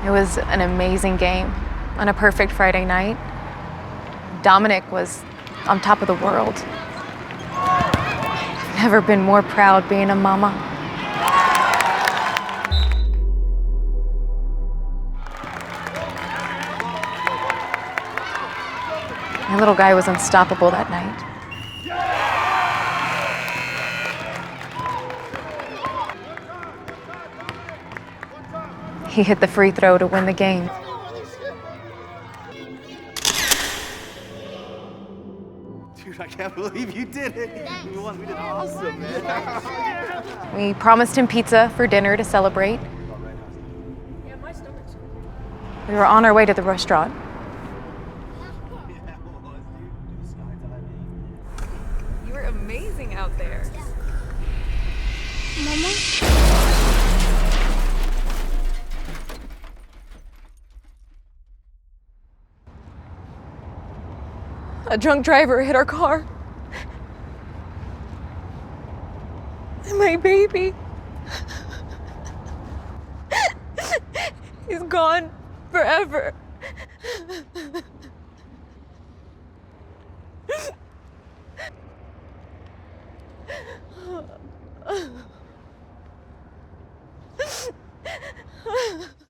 It was an amazing game on a perfect Friday night. Dominic was on top of the world. I've never been more proud being a mama. My little guy was unstoppable that night. He hit the free throw to win the game. Dude, I can't believe you did it. We won. We did awesome, man. We promised him pizza for dinner to celebrate. We were on our way to the restaurant. You were amazing out there. Mama? A drunk driver hit our car. And my baby. He's gone forever.